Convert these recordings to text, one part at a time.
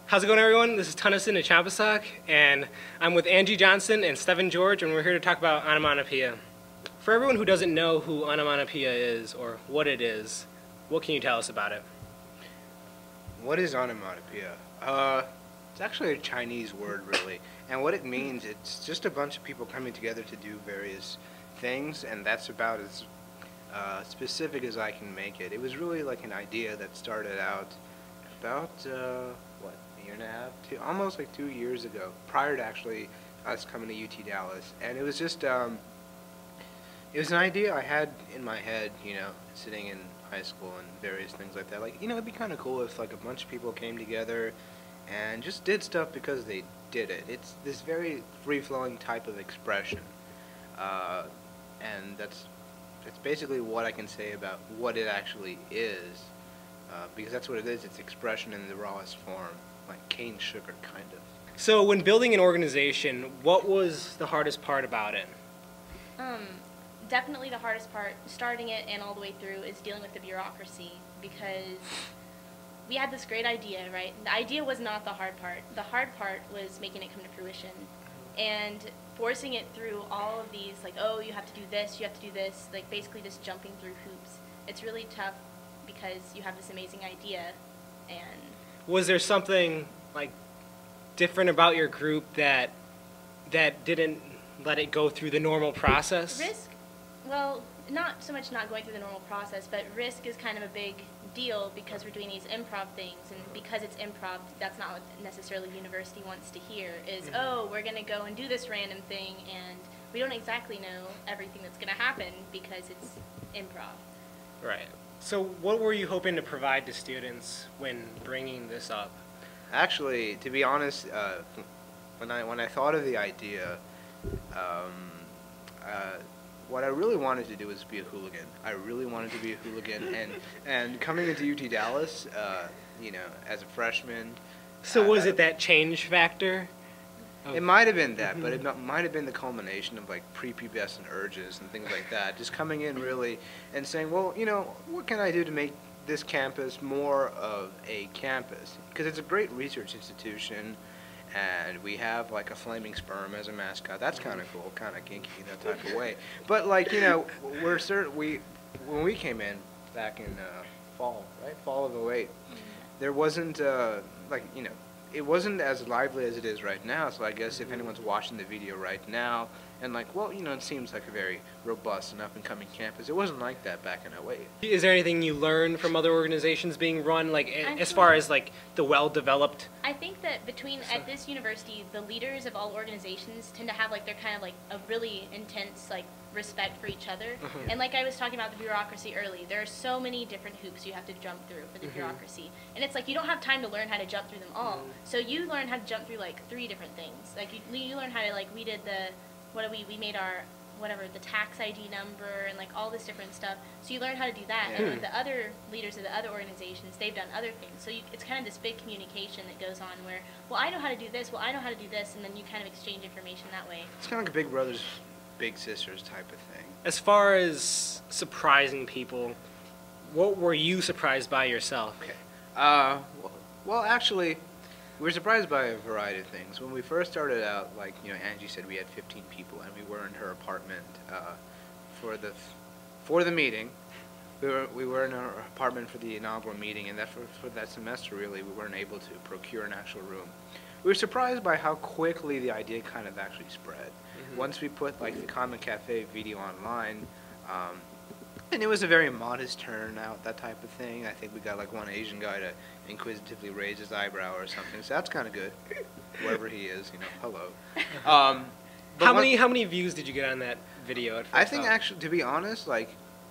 How's it going, everyone? This is Tennyson and Champasak, and I'm with Angie Johnson and Stephen George, and we're here to talk about onomatopoeia. For everyone who doesn't know who onomatopoeia is or what it is, what can you tell us about it? What is onomatopoeia? It's actually a Chinese word, really, and what it means, it's just a bunch of people coming together to do various things, and that's about as specific as I can make it. It was really like an idea that started out about, what, a year and a half? Almost like 2 years ago, prior to actually us coming to UT Dallas. And it was just, it was an idea I had in my head, you know, sitting in high school and various things like that. Like, you know, it'd be kind of cool if like a bunch of people came together and just did stuff because they did it. It's this very free-flowing type of expression. And that's basically what I can say about what it actually is. Because that's what it is. It's expression in the rawest form, like cane sugar, kind of. So when building an organization, what was the hardest part about it? Definitely the hardest part, starting it and all the way through, is dealing with the bureaucracy, because we had this great idea, right? The idea was not the hard part. The hard part was making it come to fruition and forcing it through all of these, like, oh, you have to do this, you have to do this, like basically just jumping through hoops. It's really tough because you have this amazing idea. And was there something like different about your group that didn't let it go through the normal process? Risk? Well, not so much not going through the normal process, but risk is kind of a big deal because we're doing these improv things, and because it's improv, that's not what necessarily the university wants to hear, is, oh, we're going to go and do this random thing, and we don't exactly know everything that's going to happen because it's improv. Right. So what were you hoping to provide to students when bringing this up? Actually, to be honest, when I thought of the idea, what I really wanted to do was be a hooligan. I really wanted to be a hooligan, and coming into UT Dallas, you know, as a freshman. So was it that change factor? It might have been that, but it might have been the culmination of like prepubescent urges and things like that. Just coming in really and saying, well, you know, what can I do to make this campus more of a campus? Because it's a great research institution, and we have like a flaming sperm as a mascot. That's kind of cool, kind of kinky, that type of way. But like, you know, when we came in back in fall, right, fall of '08, there wasn't like, you know, it wasn't as lively as it is right now. So I guess if anyone's watching the video right now and like, well, you know, it seems like a very robust and up-and-coming campus. It wasn't like that back in '08. Is there anything you learned from other organizations being run, like as far as like the well-developed? I think that at this university, the leaders of all organizations tend to have like, they're kind of like a really intense like respect for each other. And like I was talking about the bureaucracy early, there are so many different hoops you have to jump through for the bureaucracy. And it's like you don't have time to learn how to jump through them all. So you learn how to jump through like 3 different things. Like you learn how to, like, we did the, we made our, whatever, the tax ID number and like all this different stuff. So you learn how to do that. And with the other leaders of the other organizations, they've done other things. So it's kind of this big communication that goes on where, well, I know how to do this, well, I know how to do this, and then you kind of exchange information that way. It's kind of like a big brothers, big sisters type of thing. As far as surprising people, what were you surprised by yourself? Okay. Well, actually, we were surprised by a variety of things. When we first started out, like, you know, Angie said we had 15 people, and we were in her apartment for the meeting. We were in her apartment for the inaugural meeting, and that for that semester, really, we weren't able to procure an actual room. We were surprised by how quickly the idea kind of actually spread. Once we put like the Common Cafe video online, and it was a very modest turnout, that type of thing. I think we got like one Asian guy to inquisitively raise his eyebrow or something, so that's kind of good. Whoever he is, you know, hello. How many views did you get on that video at first? I think actually, to be honest, like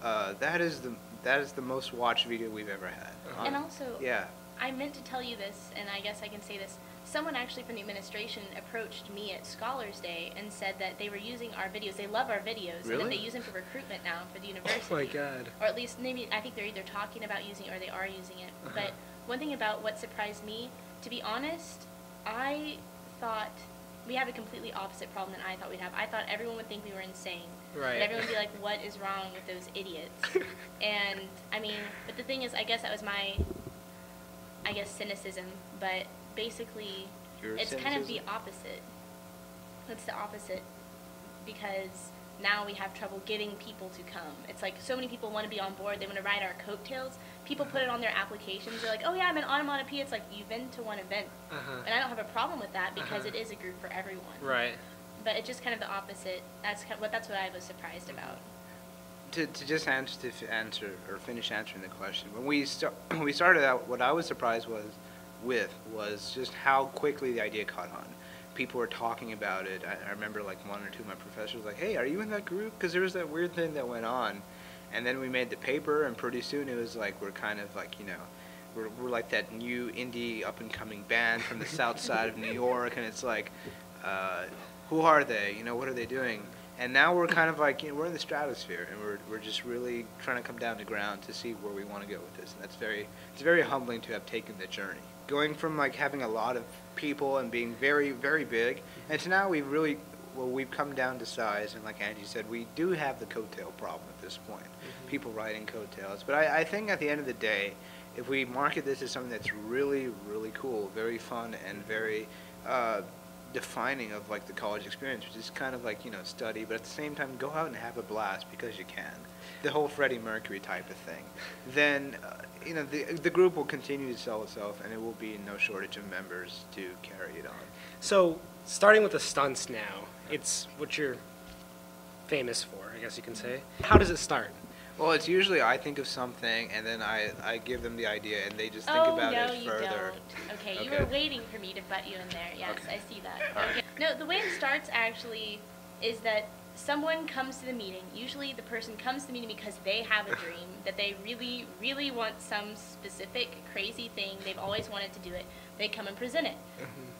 that is the most watched video we've ever had. And also, yeah, I meant to tell you this, and I guess I can say this. Someone actually from the administration approached me at Scholars Day and said that they were using our videos. They love our videos, really? And that they use them for recruitment now for the university. Oh my God. Or at least maybe, I think they're either talking about using it or they are using it. But one thing about what surprised me, to be honest, I thought we have a completely opposite problem than I thought we'd have. I thought everyone would think we were insane. Right. That everyone would be like, what is wrong with those idiots? And, I mean, but the thing is, I guess that was my, cynicism, but basically, Your it's kind of the cynicism? opposite. It's the opposite because now we have trouble getting people to come. It's like so many people want to be on board. They want to ride our coattails. People put it on their applications. They're like, oh yeah, I'm an onomatopoeia. It's like you've been to one event. And I don't have a problem with that because it is a group for everyone. Right. But it's just kind of the opposite. That's what I was surprised about. To just answer or finish answering the question, when we started out, what I was surprised was just how quickly the idea caught on. People were talking about it. I remember like one or two of my professors like, hey, are you in that group? Because there was that weird thing that went on. And then we made the paper, and pretty soon it was like we're kind of like, you know, we're like that new indie up-and-coming band from the south side of New York, and it's like, who are they? You know, what are they doing? And now we're kind of like, you know, we're in the stratosphere, and we're just really trying to come down to ground to see where we want to go with this. And it's very humbling to have taken the journey. Going from like having a lot of people and being very, very big, and to now we've come down to size, and like Angie said, we do have the coattail problem at this point. People riding coattails. But I think at the end of the day, if we market this as something that's really, really cool, very fun, and very defining of like the college experience, which is kind of like, you know, study, but at the same time go out and have a blast because you can, the whole Freddie Mercury type of thing, then you know, the group will continue to sell itself, and it will be no shortage of members to carry it on. So starting with the stunts now, it's what you're famous for, I guess you can say. How does it start? Well, it's usually I think of something, and then I give them the idea, and they just think about it further. Don't. Okay, you were waiting for me to butt you in there. Yes, Okay. I see that. Okay. No, the way it starts actually is that someone comes to the meeting. Usually the person comes to the meeting because they have a dream, that they really, really want some specific crazy thing. They've always wanted to do it. They come and present it.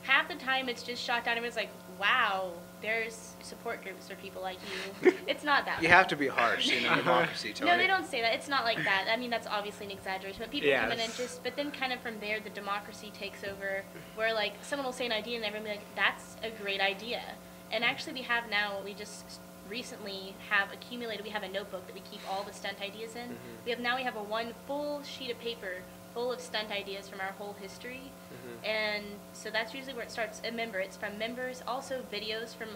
Half the time it's just shot down and it's like, wow, there's support groups for people like you. It's not that You way. have to be harsh, you know, democracy, Tony. No, they don't say that. It's not like that. I mean, that's obviously an exaggeration. But people come in and just, but then kind of from there, the democracy takes over, where like someone will say an idea and everyone will be like, that's a great idea. And actually we have now, we just recently have accumulated, we have a notebook that we keep all the stunt ideas in. We have a one full sheet of paper full of stunt ideas from our whole history. And so that's usually where it starts. It's from members, also videos from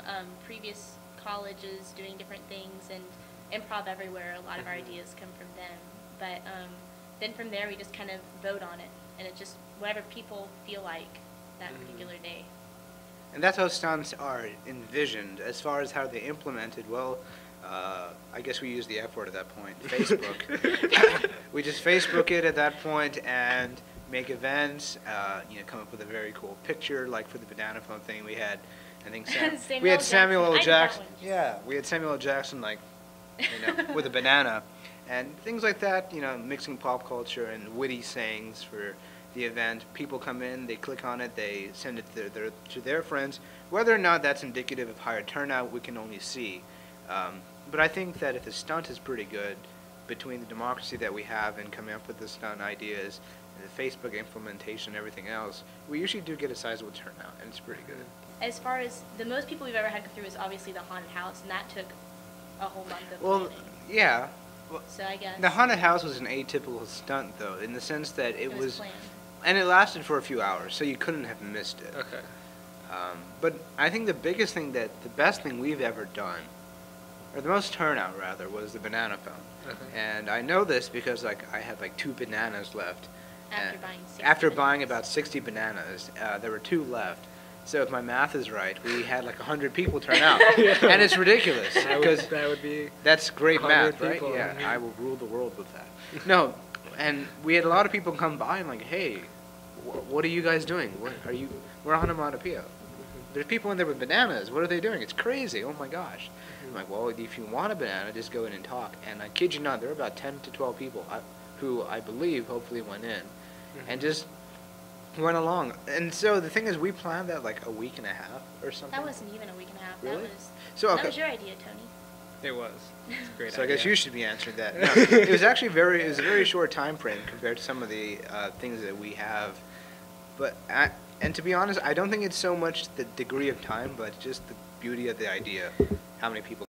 previous colleges doing different things, and Improv Everywhere, a lot of our ideas come from them. But then from there we just kind of vote on it, and it just whatever people feel like that particular day. And that's how stunts are envisioned. As far as how they implemented, well, I guess we use the F word at that point, Facebook. We just Facebook it at that point and make events, you know, come up with a very cool picture, like for the banana phone thing we had, I think we had Samuel L. Jackson. Yeah, we had Samuel L. Jackson, like, you know, with a banana. And things like that, you know, mixing pop culture and witty sayings for the event. People come in, they click on it, they send it to their friends. Whether or not that's indicative of higher turnout, we can only see. But I think that if the stunt is pretty good, between the democracy that we have and coming up with the stunt ideas, and the Facebook implementation and everything else, we usually do get a sizable turnout, and it's pretty good. As far as the most people we've ever had go through is obviously the haunted house, and that took a whole month of planning. Yeah. Well, so I guess the haunted house was an atypical stunt, though, in the sense that it was planned. And it lasted for a few hours, so you couldn't have missed it. Okay. But I think the best thing we've ever done, or the most turnout rather, was the banana phone. And I know this because like I had like 2 bananas left. After buying about 60 bananas, there were 2 left. So if my math is right, we had like 100 people turn out, and it's ridiculous because that's great math, right? People. Yeah, I will rule the world with that. No, and we had a lot of people come by and like, hey, what are you guys doing? What are you? We're on Onomatopoeia. There's people in there with bananas. What are they doing? It's crazy. Oh my gosh. I'm like, well, if you want a banana, just go in and talk. And I kid you not, there were about 10 to 12 people who I believe hopefully went in and just went along. And so the thing is, we planned that like a week and a half or something. That wasn't even a week and a half. Really? That was your idea, Tony. It was. It's a great So idea. I guess you should be answering that. No, it was actually it was a very short time frame compared to some of the things that we have. But and to be honest, I don't think it's so much the degree of time, but just the beauty of the idea. How many people